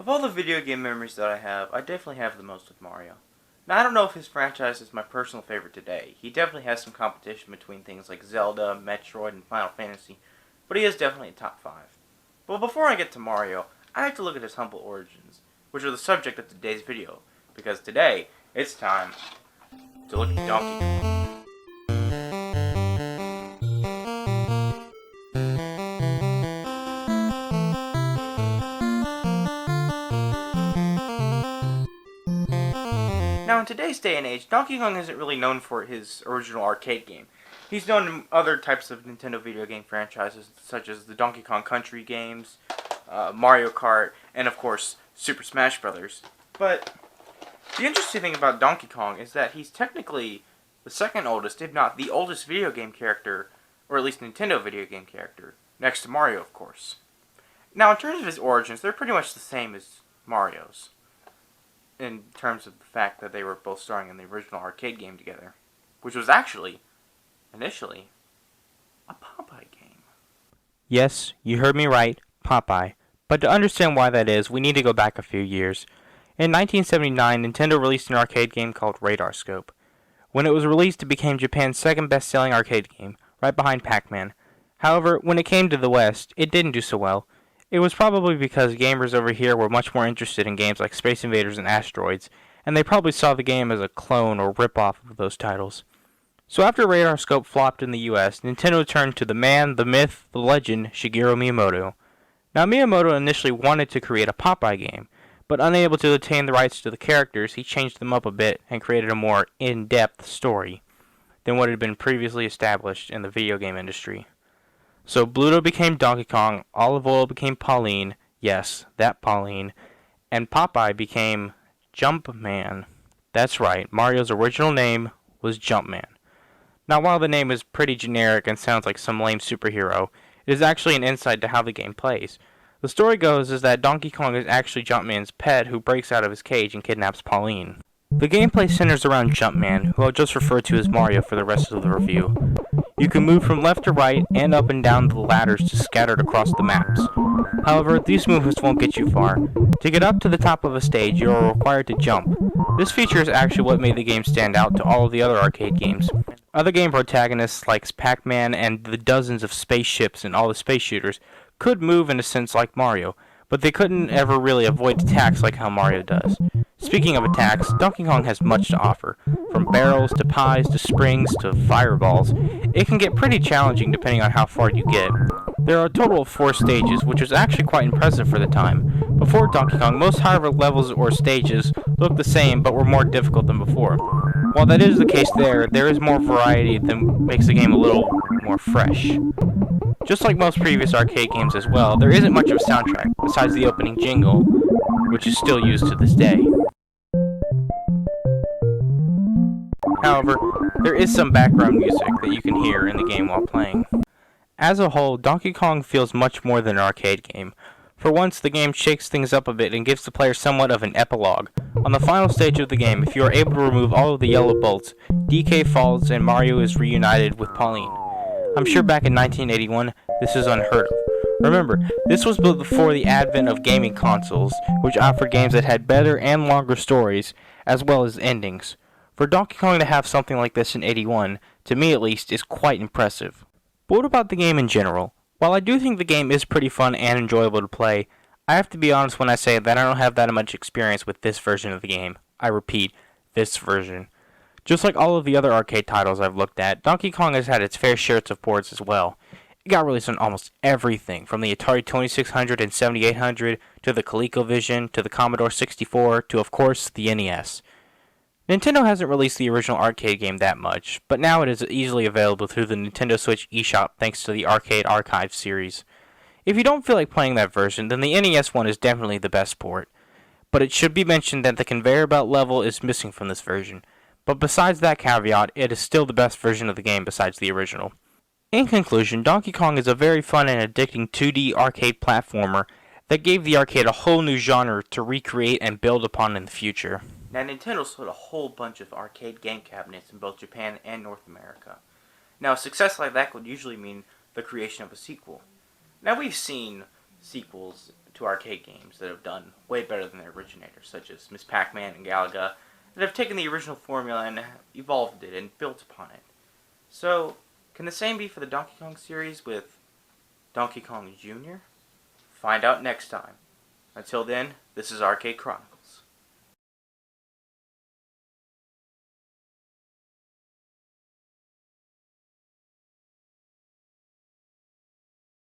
Of all the video game memories that I definitely have the most with Mario. Now, I don't know if his franchise is my personal favorite today. He definitely has some competition between things like Zelda, Metroid, and Final Fantasy, but he is definitely in top 5. But before I get to Mario, I have to look at his humble origins, which are the subject of today's video, because today, it's time to look at Donkey Kong. Now, in today's day and age, Donkey Kong isn't really known for his original arcade game. He's known in other types of Nintendo video game franchises, such as the Donkey Kong Country games, Mario Kart, and of course, Super Smash Bros. But the interesting thing about Donkey Kong is that he's technically the second oldest, if not the oldest video game character, or at least Nintendo video game character, next to Mario, of course. Now, in terms of his origins, they're pretty much the same as Mario's, in terms of the fact that they were both starring in the original arcade game together, which was actually, initially, a Popeye game. Yes, you heard me right, Popeye. But to understand why that is, we need to go back a few years. In 1979, Nintendo released an arcade game called Radar Scope. When it was released, it became Japan's second best-selling arcade game, right behind Pac-Man. However, when it came to the West, it didn't do so well. It was probably because gamers over here were much more interested in games like Space Invaders and Asteroids, and they probably saw the game as a clone or rip-off of those titles. So after Radar Scope flopped in the US, Nintendo turned to the man, the myth, the legend, Shigeru Miyamoto. Now, Miyamoto initially wanted to create a Popeye game, but unable to obtain the rights to the characters, he changed them up a bit and created a more in-depth story than what had been previously established in the video game industry. So Bluto became Donkey Kong, Olive Oil became Pauline, yes, that Pauline, and Popeye became Jumpman. That's right, Mario's original name was Jumpman. Now, while the name is pretty generic and sounds like some lame superhero, it is actually an insight to how the game plays. The story goes is that Donkey Kong is actually Jumpman's pet who breaks out of his cage and kidnaps Pauline. The gameplay centers around Jumpman, who I'll just refer to as Mario for the rest of the review. You can move from left to right and up and down the ladders just scattered across the maps. However, these movements won't get you far. To get up to the top of a stage, you are required to jump. This feature is actually what made the game stand out to all of the other arcade games. Other game protagonists like Pac-Man and the dozens of spaceships and all the space shooters could move in a sense like Mario, but they couldn't ever really avoid attacks like how Mario does. Speaking of attacks, Donkey Kong has much to offer. From barrels to pies to springs to fireballs, it can get pretty challenging depending on how far you get. There are a total of 4 stages, which is actually quite impressive for the time. Before Donkey Kong, most higher levels or stages looked the same but were more difficult than before. While that is the case there is more variety that makes the game a little more fresh. Just like most previous arcade games as well, there isn't much of a soundtrack, besides the opening jingle, which is still used to this day. However, there is some background music that you can hear in the game while playing. As a whole, Donkey Kong feels much more than an arcade game. For once, the game shakes things up a bit and gives the player somewhat of an epilogue. On the final stage of the game, if you are able to remove all of the yellow bolts, DK falls and Mario is reunited with Pauline. I'm sure back in 1981, this is unheard of. Remember, this was before the advent of gaming consoles, which offered games that had better and longer stories, as well as endings. For Donkey Kong to have something like this in '81, to me at least, is quite impressive. But what about the game in general? While I do think the game is pretty fun and enjoyable to play, I have to be honest when I say that I don't have that much experience with this version of the game. I repeat, this version. Just like all of the other arcade titles I've looked at, Donkey Kong has had its fair share of ports as well. It got released on almost everything, from the Atari 2600 and 7800, to the ColecoVision, to the Commodore 64, to of course the NES. Nintendo hasn't released the original arcade game that much, but now it is easily available through the Nintendo Switch eShop thanks to the Arcade Archive series. If you don't feel like playing that version, then the NES one is definitely the best port. But it should be mentioned that the conveyor belt level is missing from this version. But besides that caveat, it is still the best version of the game besides the original. In conclusion, Donkey Kong is a very fun and addicting 2D arcade platformer that gave the arcade a whole new genre to recreate and build upon in the future. Now, Nintendo sold a whole bunch of arcade game cabinets in both Japan and North America. Now, a success like that would usually mean the creation of a sequel. Now, we've seen sequels to arcade games that have done way better than their originators, such as Miss Pac-Man and Galaga, that have taken the original formula and evolved it and built upon it. So, can the same be for the Donkey Kong series with Donkey Kong Jr.? Find out next time. Until then, this is Arcade Chronicles.